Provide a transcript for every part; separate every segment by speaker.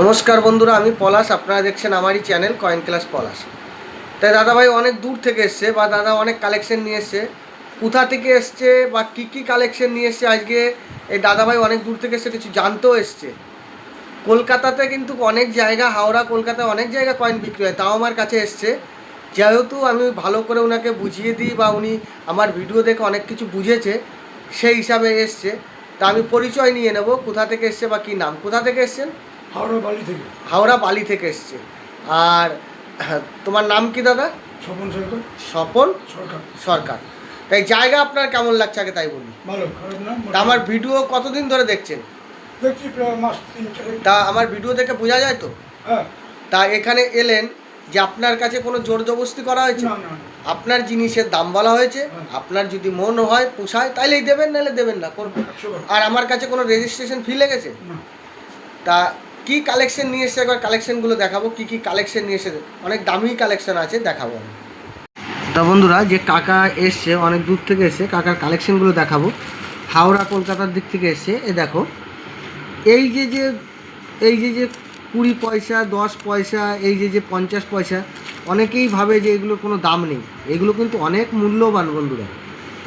Speaker 1: নমস্কার বন্ধুরা, আমি পলাশ। আপনারা দেখছেন আমারই চ্যানেল কয়েন ক্লাস পলাশ। তাই দাদাভাই অনেক দূর থেকে এসছে বা দাদা অনেক কালেকশন নিয়ে এসছে। কোথা থেকে এসছে বা কী কালেকশন নিয়ে এসছে আজকে এই দাদাভাই অনেক দূর থেকে এসছে, কিছু জানতেও এসছে। কলকাতাতে কিন্তু অনেক জায়গা, হাওড়া কলকাতায় অনেক জায়গা কয়েন বিক্রি হয়, তাও আমার কাছে এসছে। যেহেতু আমি ভালো করে ওনাকে বুঝিয়ে দিই বা উনি আমার ভিডিও দেখে অনেক কিছু বুঝেছে, সেই হিসাবে এসছে। তা আমি পরিচয় নিয়ে নেব, কোথা থেকে এসছে বা কী নাম। কোথা থেকে এসছেন?
Speaker 2: হাওড়া বালি থেকে।
Speaker 1: হাওড়া বালি থেকে এসছে। আর তোমার নাম কি দাদা?
Speaker 2: স্বপন সরকার।
Speaker 1: স্বপন
Speaker 2: সরকার।
Speaker 1: সরকার। তাই জায়গা আপনার কেমন লাগছে আগে তাই বলুন।
Speaker 2: ভালো, খারাপ না।
Speaker 1: তা আমার ভিডিও কতদিন ধরে দেখছেন?
Speaker 2: দেখছি প্রায় মাস 3-4।
Speaker 1: তা আমার ভিডিও দেখে বোঝা যায় তো?
Speaker 2: হ্যাঁ।
Speaker 1: তা এখানে এলেন যে আপনার কাছে কোনো জোর জবরদস্তি করা হয়েছে?
Speaker 2: না না।
Speaker 1: আপনার জিনিসের দাম বলা হয়েছে,
Speaker 2: হ্যাঁ।
Speaker 1: আপনার যদি মন হয় পোষায় তাইলেই দেবেন, নাহলে দেবেন না, করবেন।
Speaker 2: 100
Speaker 1: আর আমার কাছে কোনো রেজিস্ট্রেশন ফি লেগেছে
Speaker 2: না।
Speaker 1: তা কি কালেকশন নিয়ে এসছে একবার কালেকশনগুলো দেখাবো। কি কালেকশন নিয়ে এসে, অনেক দামি কালেকশন আছে, দেখাবো আমি। তা বন্ধুরা, যে কাকা এসছে অনেক দূর থেকে এসছে, কাকার কালেকশনগুলো দেখাবো। হাওড়া কলকাতার দিক থেকে এসছে। এ দেখো, এই যে 20 পয়সা, 10 পয়সা, এই যে 50 পয়সা, অনেকেই ভাবে যে এগুলোর কোনো দাম নেই। এগুলো কিন্তু অনেক মূল্যবান বন্ধুরা।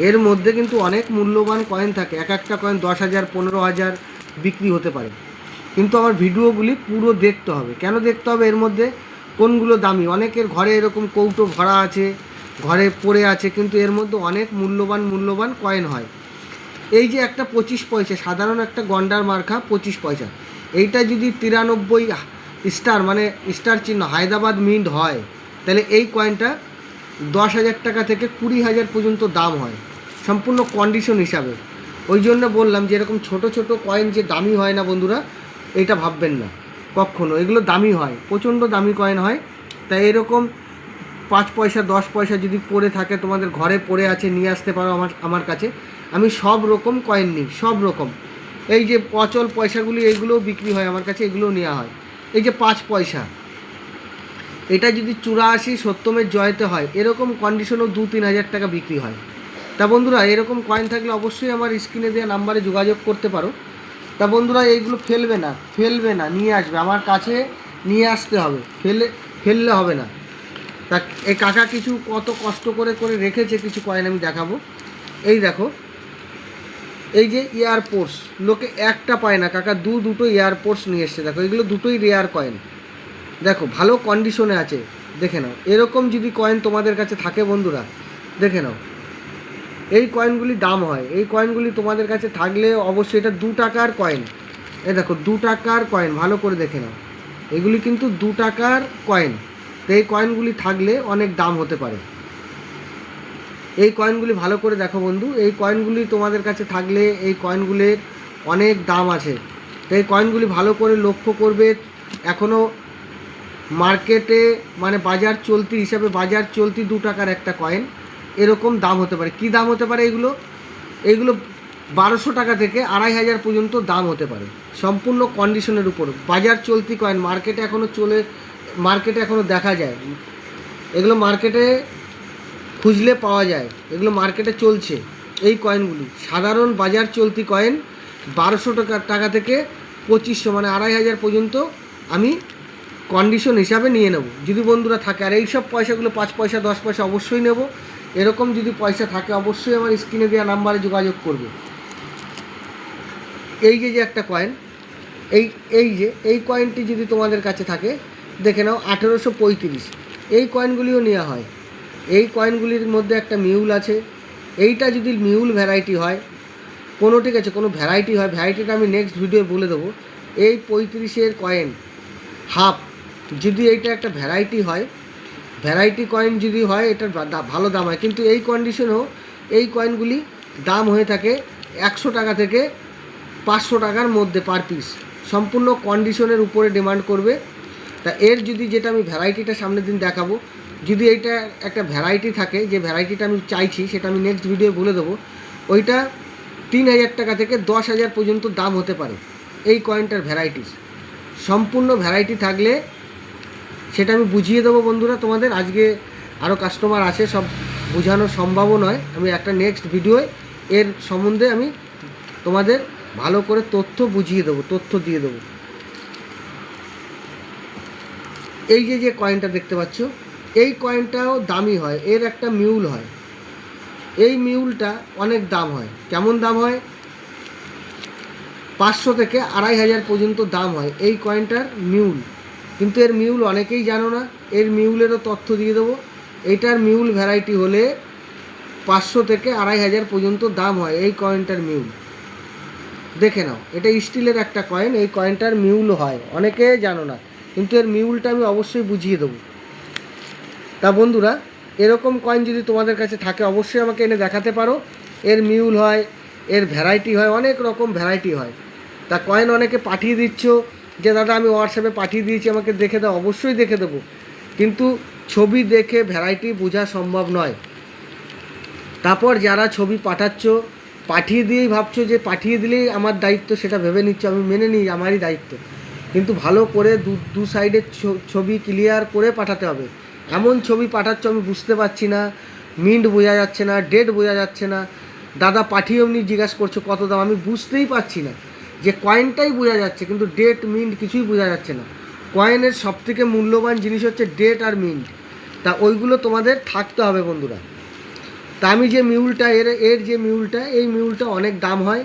Speaker 1: এর মধ্যে কিন্তু অনেক মূল্যবান কয়েন থাকে। এক একটা কয়েন 10,000, 15,000 বিক্রি হতে পারে। কিন্তু আমার ভিডিওগুলি পুরো দেখতে হবে। কেন দেখতে হবে? এর মধ্যে কোনগুলো দামি। অনেকের ঘরে এরকম কৌটো ভরা আছে, ঘরে পড়ে আছে, কিন্তু এর মধ্যে অনেক মূল্যবান কয়েন হয়। এই যে একটা 25 পয়সা, সাধারণ একটা গন্ডার মার্কা 25 পয়সা, এইটা যদি 93 স্টার মানে স্টার চিহ্ন হায়দ্রাবাদ মিন্ট হয়, তাহলে এই কয়েনটা 10,000 টাকা থেকে 20,000 পর্যন্ত দাম হয়, সম্পূর্ণ কন্ডিশন হিসাবে। ওই জন্য বললাম যে এরকম ছোট কয়েন যে দামি হয় না বন্ধুরা, এইটা ভাববেন না কখনো। এগুলো দামি হয়, প্রচণ্ড দামি কয়েন হয়। তাই এরকম 5 পয়সা 10 পয়সা যদি পড়ে থাকে, তোমাদের ঘরে পড়ে আছে, নিয়ে আসতে পারো আমার কাছে। আমি সব রকম কয়েন নিই, সব রকম। এই যে অচল পয়সাগুলি, এইগুলোও বিক্রি হয় আমার কাছে, এগুলোও নেওয়া হয়। এই যে 5 পয়সা, এটা যদি 84 সত্যমের জয়তে হয়, এরকম কন্ডিশনও 2-3 হাজার টাকা বিক্রি হয়। তা বন্ধুরা, এরকম কয়েন থাকলে অবশ্যই আমার স্ক্রিনে দেওয়া নাম্বারে যোগাযোগ করতে পারো। তা বন্ধুরা, এইগুলো ফেলবে না, নিয়ে আসবে, আমার কাছে নিয়ে আসতে হবে, ফেললে হবে না। তা এই কাকা কিছু কত কষ্ট করে রেখেছে কিছু কয়েন, আমি দেখাবো। এই দেখো, এই যে এয়ারপোর্টস, লোকে একটা পায় না, কাকা দুটো এয়ারপোর্টস নিয়ে এসছে। দেখো, এগুলো দুটোই রেয়ার কয়েন। দেখো, ভালো কন্ডিশনে আছে, দেখে নাও। এরকম যদি কয়েন তোমাদের কাছে থাকে বন্ধুরা, দেখে নাও। এই কয়েনগুলি দাম হয়, এই কয়েনগুলি তোমাদের কাছে থাকলে অবশ্যই, এটা 2 টাকার কয়েন। এই দেখো, 2 টাকার কয়েন, ভালো করে দেখে নাও। এগুলি কিন্তু 2 টাকার কয়েন। তো এই কয়েনগুলি থাকলে অনেক দাম হতে পারে। এই কয়েনগুলি ভালো করে দেখো বন্ধু, এই কয়েনগুলি তোমাদের কাছে থাকলে এই কয়েনগুলির অনেক দাম আছে। তো এই কয়েনগুলি ভালো করে লক্ষ্য করবে। এখনও মার্কেটে মানে বাজার চলতি হিসাবে, বাজার চলতি 2 টাকার একটা কয়েন, এরকম দাম হতে পারে। কি দাম হতে পারে? এইগুলো 1200 টাকা থেকে 2,500 পর্যন্ত দাম হতে পারে, সম্পূর্ণ কন্ডিশনের উপর। বাজার চলতি কয়েন, মার্কেটে এখনও দেখা যায়, এগুলো মার্কেটে খুঁজলে পাওয়া যায়, এগুলো মার্কেটে চলছে। এই কয়েনগুলি সাধারণ বাজার চলতি কয়েন, 1200 টাকা থেকে 2500 মানে 2,500 পর্যন্ত আমি কন্ডিশন হিসাবে নিয়ে নেব, যদি বন্ধুরা থাকে। আর এই সব পয়সাগুলো 5 পয়সা 10 পয়সা অবশ্যই নেব। এরকম যদি পয়সা থাকে অবশ্যই আমার স্ক্রিনে দেওয়া নাম্বারে যোগাযোগ করবে। এই যে একটা কয়েন, এই কয়েনটি যদি তোমাদের কাছে থাকে, দেখে নাও, 1835। এই কয়েনগুলিও নেওয়া হয়। এই কয়েনগুলির মধ্যে একটা মিউল আছে। এইটা যদি মিউল ভ্যারাইটি হয়, কোনো ঠিক আছে, কোনো ভ্যারাইটি হয়, ভ্যারাইটিটা আমি নেক্সট ভিডিও বলে দেবো। এই 35-এর কয়েন হাফ, যদি এইটা একটা ভ্যারাইটি হয়, ভ্যারাইটি কয়েন যদি হয়, এটার ভালো দাম হয়। কিন্তু এই কন্ডিশনেও এই কয়েনগুলি দাম হয়ে থাকে 100 টাকা থেকে 500 টাকার মধ্যে পার পিস, সম্পূর্ণ কন্ডিশনের উপরে ডিমান্ড করবে। তা এর যদি, যেটা আমি ভ্যারাইটিটা সামনের দিন দেখাবো, যদি এইটা একটা ভ্যারাইটি থাকে, যে ভ্যারাইটিটা আমি চাইছি সেটা আমি নেক্সট ভিডিও বলে দেবো, ওইটা 3,000 টাকা থেকে 10,000 পর্যন্ত দাম হতে পারে। এই কয়েনটার ভ্যারাইটিস, সম্পূর্ণ ভ্যারাইটি থাকলে সেটা আমি বুঝিয়ে দেবো বন্ধুরা তোমাদের। আজকে আরও কাস্টমার আছে, সব বোঝানো সম্ভবও নয়। আমি একটা নেক্সট ভিডিওয় এর সম্বন্ধে আমি তোমাদের ভালো করে তথ্য বুঝিয়ে দেবো, তথ্য দিয়ে দেবো। এই যে কয়েনটা দেখতে পাচ্ছ, এই কয়েনটাও দামি হয়, এর একটা মিউল হয়। এই মিউলটা অনেক দাম হয়। কেমন দাম হয়? 500 থেকে 2500 পর্যন্ত দাম হয় এই কয়েনটার মিউল। কিন্তু এর মিউল অনেকেই জানো না, এর মিউলেরও তথ্য দিয়ে দেবো। এইটার মিউল ভ্যারাইটি হলে 500 থেকে 2500 পর্যন্ত দাম হয় এই কয়েনটার মিউল। দেখে নাও, এটা স্টিলের একটা কয়েন, এই কয়েনটার মিউল হয়, অনেকে জানো না, কিন্তু এর মিউলটা আমি অবশ্যই বুঝিয়ে দেবো। তা বন্ধুরা, এরকম কয়েন যদি তোমাদের কাছে থাকে অবশ্যই আমাকে এনে দেখাতে পারো। এর মিউল হয়, এর ভ্যারাইটি হয়, অনেক রকম ভ্যারাইটি হয়। তা কয়েন অনেকে পাঠিয়ে দিচ্ছ যে দাদা আমি হোয়াটসঅ্যাপে পাঠিয়ে দিয়েছি, আমাকে দেখে দাও। অবশ্যই দেখে দেবো, কিন্তু ছবি দেখে ভ্যারাইটি বোঝা সম্ভব নয়। তারপর যারা ছবি পাঠাচ্ছ, পাঠিয়ে দিয়েই ভাবছো যে পাঠিয়ে দিলেই আমার দায়িত্ব, সেটা ভেবে নিচ্ছ, আমি মেনে নিই আমারই দায়িত্ব, কিন্তু ভালো করে দু সাইডের ছবি ক্লিয়ার করে পাঠাতে হবে। এমন ছবি পাঠাচ্ছ আমি বুঝতে পারছি না, মিন্ট বোঝা যাচ্ছে না, ডেট বোঝা যাচ্ছে না, দাদা পাঠিয়ে এমনি জিজ্ঞাসা করছো কত দাম, আমি বুঝতেই পারছি না। যে কয়েনটাই বোঝা যাচ্ছে কিন্তু ডেট মিন্ট কিছুই বোঝা যাচ্ছে না। কয়েনের সবথেকে মূল্যবান জিনিস হচ্ছে ডেট আর মিন্ট, তা ওইগুলো তোমাদের থাকতে হবে বন্ধুরা। তা আমি যে মিউলটা এর যে মিউলটা, এই মিউলটা অনেক দাম হয়।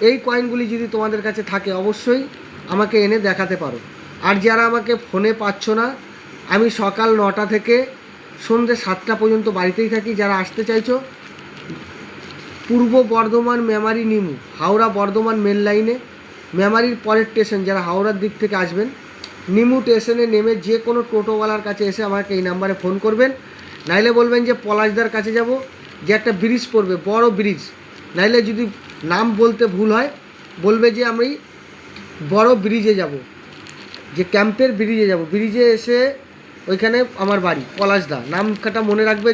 Speaker 1: এই কয়েনগুলি যদি তোমাদের কাছে থাকে অবশ্যই আমাকে এনে দেখাতে পারো। আর যারা আমাকে ফোনে পাচ্ছ না, আমি সকাল 9টা থেকে সন্ধ্যে 7টা পর্যন্ত বাড়িতেই থাকি। যারা আসতে চাইছো, পূর্ব বর্ধমান মেমারি নিমু, হাওড়া বর্ধমান মেন লাইনে মেমারির পরের স্টেশন, যারা হাওড়ার দিক থেকে আসবেন নিমু স্টেশনে নেমে যে কোনো টোটোওয়ালার কাছে এসে আমাকে এই নাম্বারে ফোন করবেন। নাইলে বলবেন যে পলাশদার কাছে যাব, যে একটা ব্রিজ পড়বে, বড় ব্রিজ। নাইলে যদি নাম বলতে ভুল হয় বলবে যে আমি বড় ব্রিজে যাব, যে ক্যাম্পের ব্রিজে যাব। ব্রিজে এসে ওইখানে আমার বাড়ি, পলাশদা নামটা মনে রাখবে।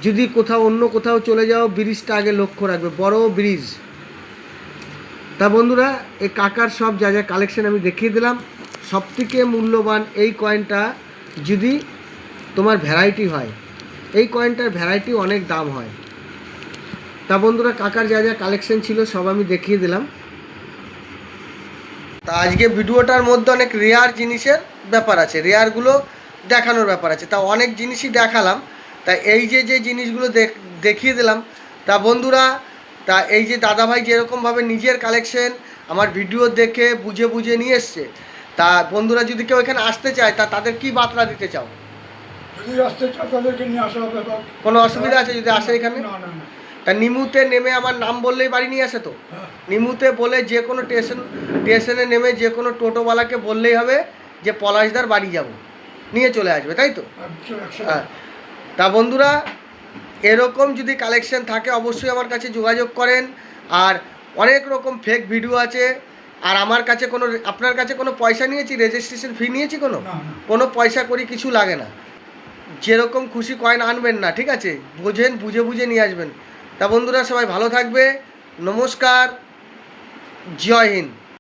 Speaker 1: যদি কোথাও অন্য কোথাও চলে যাও, ব্রিজটা আগে লক্ষ্য রাখবে, বড় ব্রিজ। তা বন্ধুরা, এই কাকার সব যা যা কালেকশন আমি দেখিয়ে দিলাম। সবথেকে মূল্যবান এই কয়েনটা যদি তোমার ভ্যারাইটি হয়, এই কয়েনটার ভ্যারাইটি অনেক দাম হয়। তা বন্ধুরা, কাকার যা যা কালেকশন ছিল সব আমি দেখিয়ে দিলাম। তা আজকে ভিডিওটার মধ্যে অনেক রেয়ার জিনিসের ব্যাপার আছে, রেয়ারগুলো দেখানোর ব্যাপার আছে। তা অনেক জিনিসই দেখালাম, তা এই যে জিনিসগুলো দেখিয়ে দিলাম। তা বন্ধুরা, তা এই যে দাদাভাই যেরকমভাবে নিজের কালেকশন আমার ভিডিও দেখে বুঝে বুঝে নিয়ে এসছে, তা বন্ধুরা যদি কেউ এখানে আসতে চায় তা তাদের কি বার্তা দিতে চাও?
Speaker 2: যদি আসতে চাও তাদেরকে নিয়ে আসা হবে।
Speaker 1: কোনো অসুবিধা আছে যদি আসে এখানে?
Speaker 2: না না না।
Speaker 1: তা নিমুতে নেমে আমার নাম বললেই বাড়ি নিয়ে আসে তো?
Speaker 2: হ্যাঁ।
Speaker 1: নিমুতে বলে যে কোনো স্টেশনে নেমে যে কোনো টোটোওয়ালাকে বললেই হবে যে পলাশদার বাড়ি যাব, নিয়ে চলে আসবে, তাই তো? হ্যাঁ। তা বন্ধুরা, এরকম যদি কালেকশন থাকে অবশ্যই আমার কাছে যোগাযোগ করেন। আর অনেক রকম ফেক ভিডিও আছে। আর আমার কাছে আপনার কাছে কোনো পয়সা নিয়েছি, রেজিস্ট্রেশন ফি নিয়েছি কোনো পয়সা করি কিছু লাগে না। যেরকম খুশি কয়েন আনবেন না, ঠিক আছে? বুঝে বুঝে নিয়ে আসবেন। তা বন্ধুরা, সবাই ভালো থাকবে। নমস্কার, জয় হিন্দ।